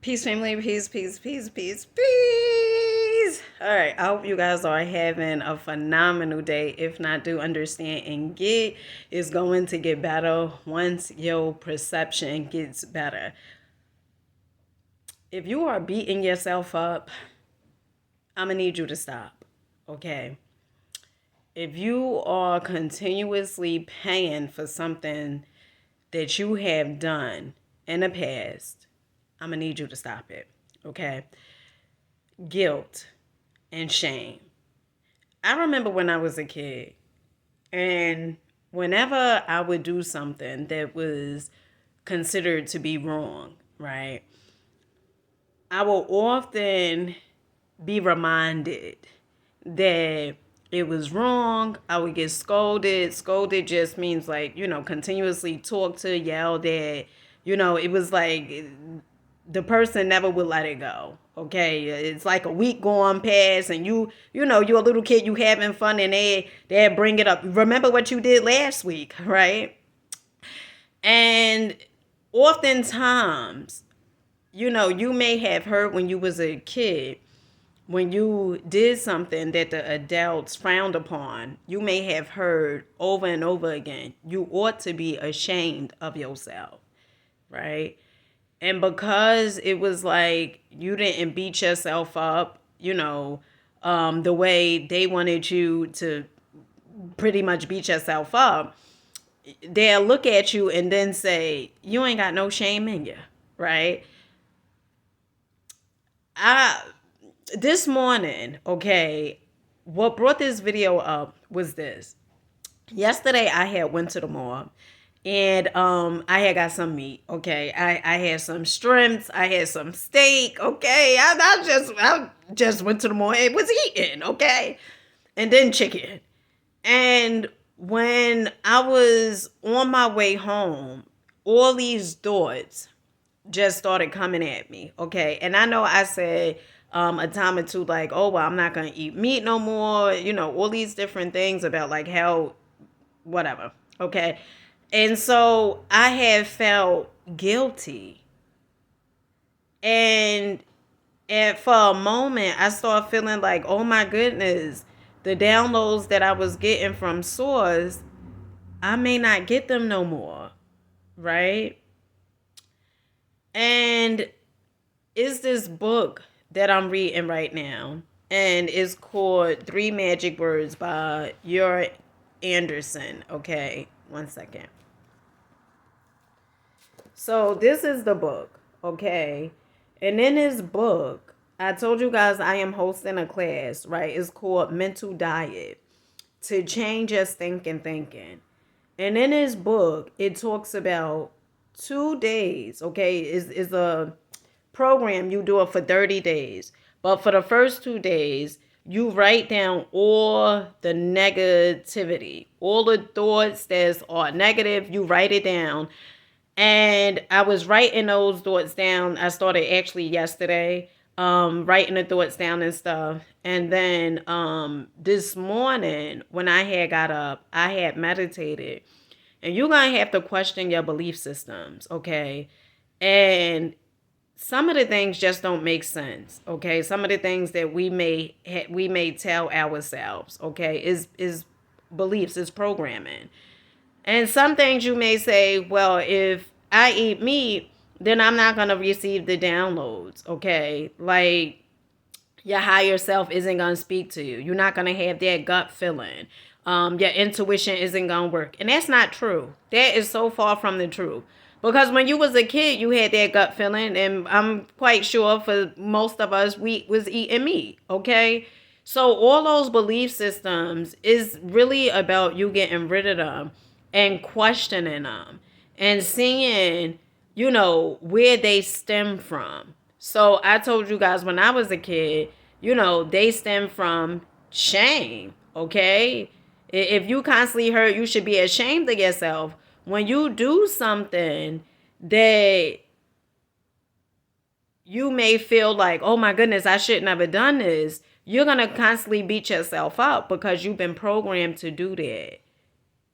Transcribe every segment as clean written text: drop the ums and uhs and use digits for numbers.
Peace, family. Peace, peace, peace, peace, peace. All right. I hope you guys are having a phenomenal day. If not, do understand and get is going to get better once your perception gets better. If you are beating yourself up, I'm going to need you to stop. Okay. If you are continuously paying for something that you have done in the past, I'm going to need you to stop it. Okay. Guilt and shame. I remember when I was a kid, and whenever I would do something that was considered to be wrong, right, I will often be reminded that it was wrong. I would get scolded. Scolded just means like, continuously talked to, yelled at. It was like the person never would let it go. Okay, it's like a week going past, and you're a little kid, you having fun, and they bring it up. Remember what you did last week, right? And oftentimes, you may have heard when you was a kid, when you did something that the adults frowned upon, you may have heard over and over again, you ought to be ashamed of yourself, right? And because it was like you didn't beat yourself up, the way they wanted you to pretty much beat yourself up, they'll look at you and then say, you ain't got no shame in you, right? This morning, okay, what brought this video up was this. Yesterday I had went to the mall, and I had got some meat. Okay, I had some shrimps, I had some steak. Okay, I just went to the mall and was eating. Okay, and then chicken. And when I was on my way home, all these thoughts just started coming at me. Okay, and I know I said a time or two, like, oh well, I'm not gonna eat meat no more. All these different things about like how whatever. Okay. And so I have felt guilty. And for a moment, I started feeling like, oh my goodness, the downloads that I was getting from Source, I may not get them no more. Right? And it's this book that I'm reading right now. And it's called Three Magic Words by Your Anderson. Okay. One second. So this is the book, okay? And in this book, I told you guys I am hosting a class, right? It's called Mental Diet to change your thinking. And in this book, it talks about 2 days, okay? Is a program, you do it for 30 days. But for the first 2 days, you write down all the negativity, all the thoughts that are negative, you write it down. And I was writing those thoughts down. I started actually yesterday, writing the thoughts down and stuff. And then this morning, when I had got up, I had meditated. And you're going to have to question your belief systems, okay? And some of the things just don't make sense, okay? Some of the things that we may tell ourselves, okay, is beliefs, is programming. And some things you may say, well, if I eat meat, then I'm not going to receive the downloads, okay? Like, your higher self isn't going to speak to you. You're not going to have that gut feeling. Your intuition isn't going to work. And that's not true. That is so far from the truth. Because when you was a kid, you had that gut feeling. And I'm quite sure for most of us, we was eating meat, okay? So all those belief systems is really about you getting rid of them and questioning them and seeing, where they stem from. So I told you guys when I was a kid, they stem from shame, okay? If you constantly heard you should be ashamed of yourself, when you do something that you may feel like, oh my goodness, I shouldn't have done this, you're going to constantly beat yourself up because you've been programmed to do that.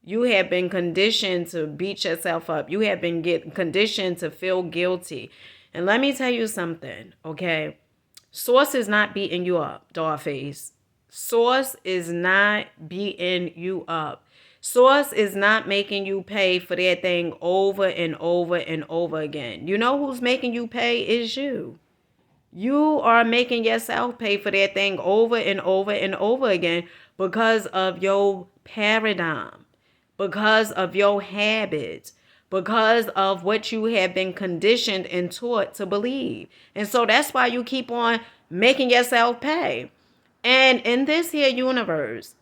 You have been conditioned to beat yourself up. You have been conditioned to feel guilty. And let me tell you something, okay? Source is not beating you up, Dollface. Source is not beating you up. Source is not making you pay for that thing over and over and over again. You know who's making you pay is you. You are making yourself pay for that thing over and over and over again because of your paradigm, because of your habits, because of what you have been conditioned and taught to believe. And so that's why you keep on making yourself pay. And in this here universe,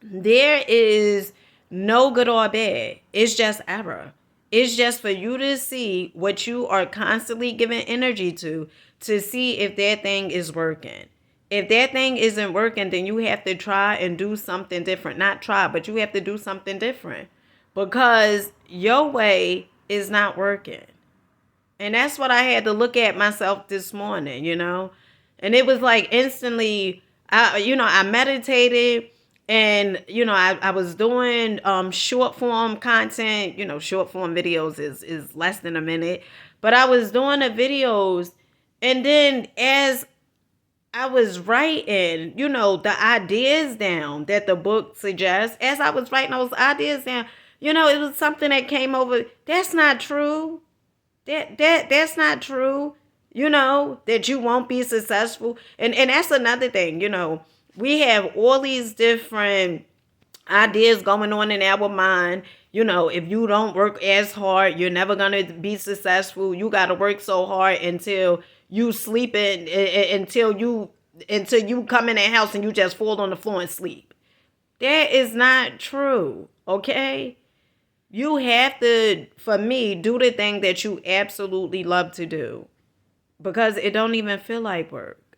there is no good or bad. It's just error. It's just for you to see what you are constantly giving energy to see if that thing is working. If that thing isn't working, then you have to try and do something different. Not try, but you have to do something different because your way is not working. And that's what I had to look at myself this morning, you know? And it was like instantly, I meditated and, I was doing short form content. Short form videos is less than a minute. But I was doing the videos. And then as I was writing, the ideas down that the book suggests, as I was writing those ideas down, it was something that came over. That's not true. That's not true. That you won't be successful. And that's another thing, we have all these different ideas going on in our mind. If you don't work as hard, you're never going to be successful. You got to work so hard until you sleep until you come in the house and you just fall on the floor and sleep. That is not true. Okay? You have to, for me, do the thing that you absolutely love to do because it don't even feel like work.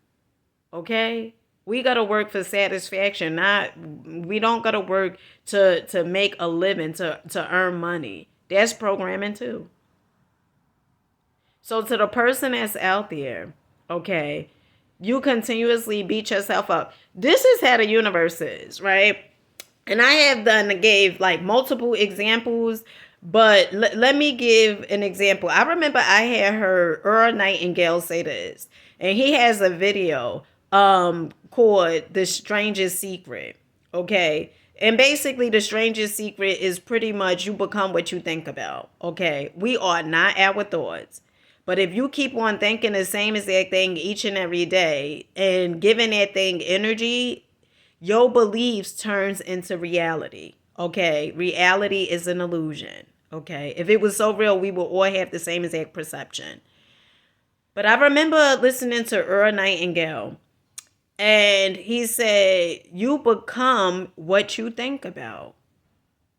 Okay? We got to work for satisfaction. We don't got to work to make a living, to earn money. That's programming too. So to the person that's out there, okay, you continuously beat yourself up. This is how the universe is, right? And I have gave like multiple examples, but let me give an example. I remember I had heard Earl Nightingale say this, and he has a video called The Strangest Secret, okay? And basically the strangest secret is pretty much you become what you think about, okay? We are not our thoughts. But if you keep on thinking the same exact thing each and every day and giving that thing energy, your beliefs turns into reality. Okay. Reality is an illusion. Okay. If it was so real, we would all have the same exact perception. But I remember listening to Earl Nightingale, and he said, you become what you think about.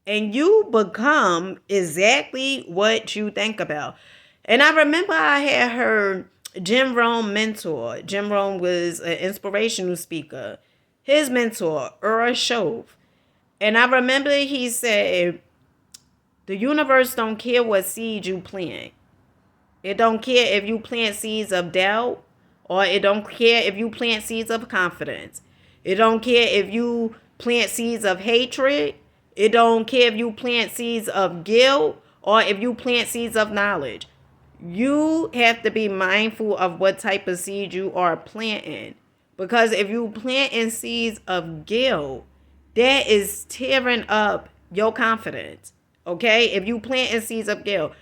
And you become exactly what you think about. And I remember I had heard Jim Rohn mentor. Jim Rohn was an inspirational speaker. His mentor, Earl Shove. And I remember he said, the universe don't care what seed you plant. It don't care if you plant seeds of doubt, or it don't care if you plant seeds of confidence. It don't care if you plant seeds of hatred. It don't care if you plant seeds of guilt, or if you plant seeds of knowledge. You have to be mindful of what type of seed you are planting. Because if you plant in seeds of guilt, that is tearing up your confidence. Okay? If you plant in seeds of guilt,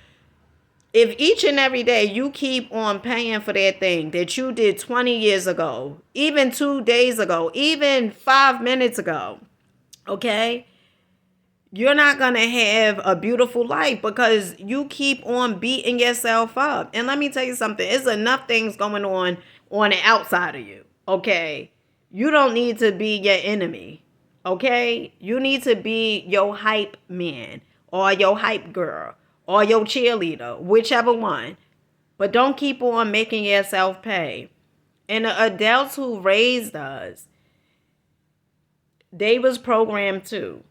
if each and every day you keep on paying for that thing that you did 20 years ago, even 2 days ago, even 5 minutes ago, okay? You're not going to have a beautiful life because you keep on beating yourself up. And let me tell you something. There's enough things going on the outside of you. Okay. You don't need to be your enemy. Okay. You need to be your hype man or your hype girl or your cheerleader, whichever one. But don't keep on making yourself pay. And the adults who raised us, they was programmed too.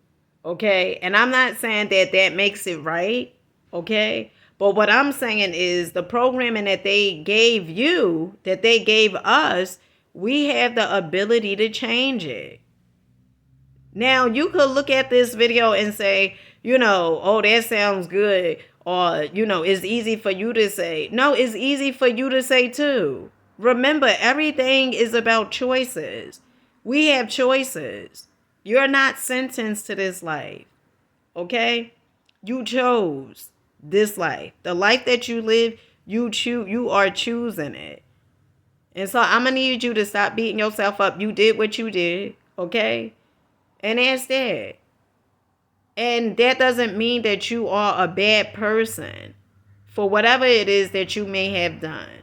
Okay, and I'm not saying that makes it right, okay? But what I'm saying is the programming that they gave you, that they gave us, we have the ability to change it. Now, you could look at this video and say, oh, that sounds good. Or, it's easy for you to say. No, it's easy for you to say too. Remember, everything is about choices. We have choices. You're not sentenced to this life. Okay? You chose this life. The life that you live, you are choosing it. And so I'm going to need you to stop beating yourself up. You did what you did. Okay? And that's that. And that doesn't mean that you are a bad person for whatever it is that you may have done.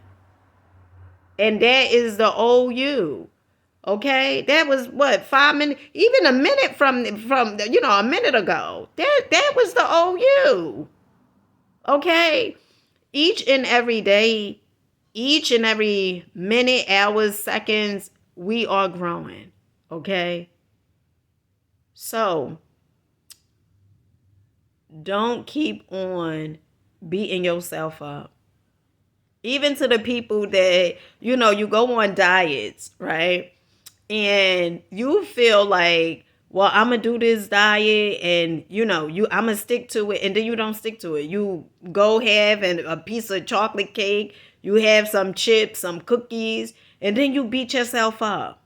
And that is the old you. Okay? That was what, 5 minutes, even a minute from a minute ago. That was the old you. Okay? Each and every day, each and every minute, hours, seconds, we are growing. Okay? So, don't keep on beating yourself up. Even to the people that, you go on diets, right? And you feel like, well, I'm going to do this diet and, I'm going to stick to it. And then you don't stick to it. You go have a piece of chocolate cake. You have some chips, some cookies, and then you beat yourself up.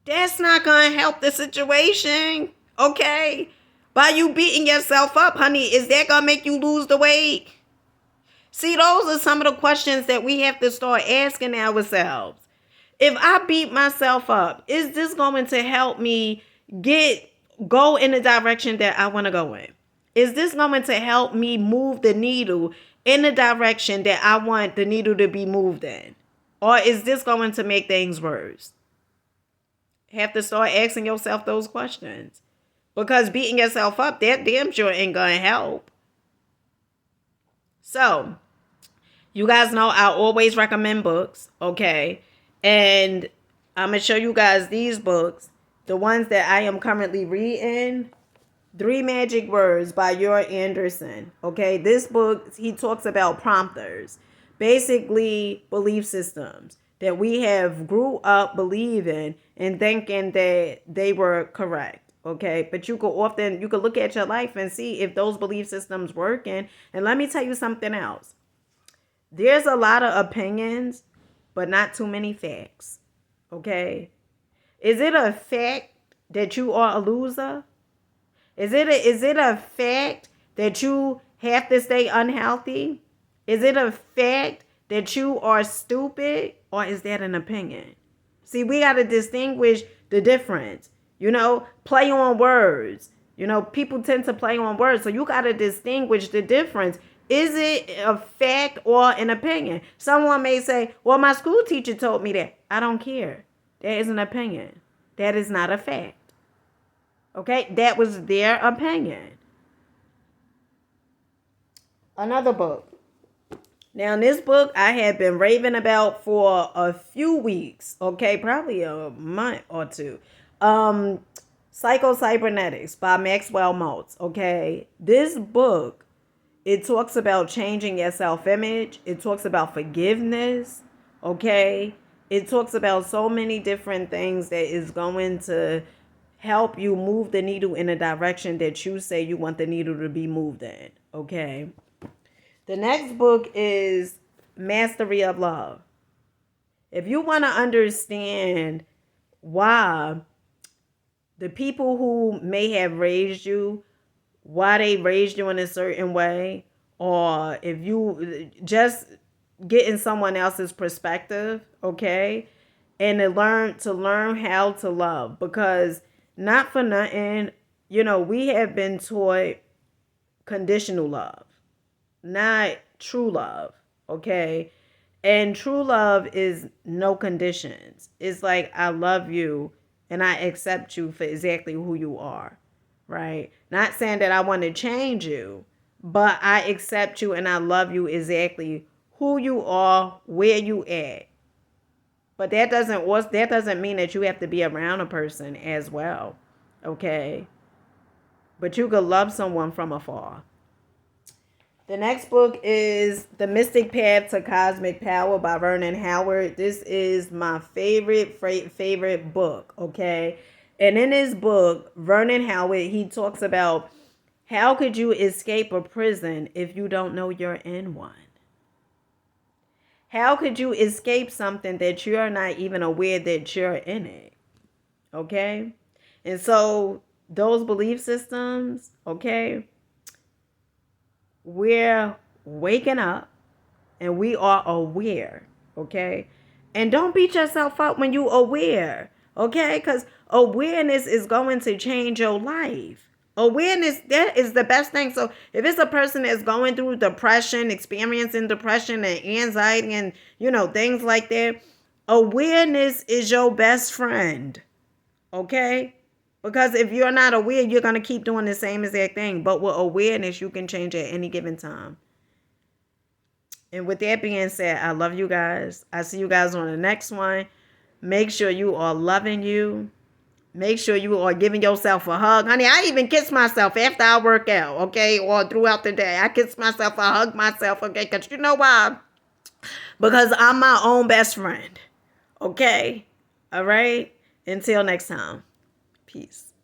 That's not going to help the situation, okay? By you beating yourself up, honey, is that going to make you lose the weight? See, those are some of the questions that we have to start asking ourselves. If I beat myself up, is this going to help me go in the direction that I want to go in? Is this going to help me move the needle in the direction that I want the needle to be moved in? Or is this going to make things worse? Have to start asking yourself those questions. Because beating yourself up, that damn sure ain't going to help. So, you guys know I always recommend books, okay? And I'm going to show you guys these books. The ones that I am currently reading. 3 Magic Words by Yor Anderson. Okay, this book, he talks about prompters. Basically, belief systems that we have grew up believing and thinking that they were correct. Okay, but you could look at your life and see if those belief systems working. And let me tell you something else. There's a lot of opinions, but not too many facts. Okay, is it a fact that you are a loser? Is it a fact that you have to stay unhealthy? Is it a fact that you are stupid? Or is that an opinion? See, we got to distinguish the difference. Play on words. People tend to play on words. So you got to distinguish the difference. Is it a fact or an opinion? Someone may say, well, my school teacher told me that. I don't care. That is an opinion. That is not a fact. Okay, that was their opinion. Another book. Now, this book I had been raving about for a few weeks. Okay, probably a month or two. Psycho-Cybernetics by Maxwell Maltz. Okay, this book, it talks about changing your self-image. It talks about forgiveness. Okay, it talks about so many different things that is going to help you move the needle in a direction that you say you want the needle to be moved in. Okay. The next book is Mastery of Love. If you want to understand why the people who may have raised you, why they raised you in a certain way, or if you just getting someone else's perspective, okay, and to learn how to love, because not for nothing, we have been taught conditional love, not true love, okay? And true love is no conditions. It's like, I love you and I accept you for exactly who you are, right? Not saying that I want to change you, but I accept you and I love you exactly who you are, where you at. But that doesn't mean that you have to be around a person as well. Okay? But you could love someone from afar. The next book is The Mystic Path to Cosmic Power by Vernon Howard. This is my favorite book, okay? And in this book, Vernon Howard, he talks about How could you escape a prison if you don't know you're in one? How could you escape something that you're not even aware that you're in it? Okay? And so those belief systems, okay, we're waking up and we are aware, okay? And don't beat yourself up when you're aware, okay? Because awareness is going to change your life. Awareness, that is the best thing. So if it's a person that's going through depression, experiencing depression and anxiety and, things like that, awareness is your best friend, okay? Because if you're not aware, you're going to keep doing the same exact thing. But with awareness, you can change at any given time. And with that being said, I love you guys. I see you guys on the next one. Make sure you are loving you. Make sure you are giving yourself a hug. Honey, I even kiss myself after I work out, okay? Or throughout the day. I kiss myself, I hug myself, okay? Because you know why? Because I'm my own best friend, okay? All right? Until next time. Peace.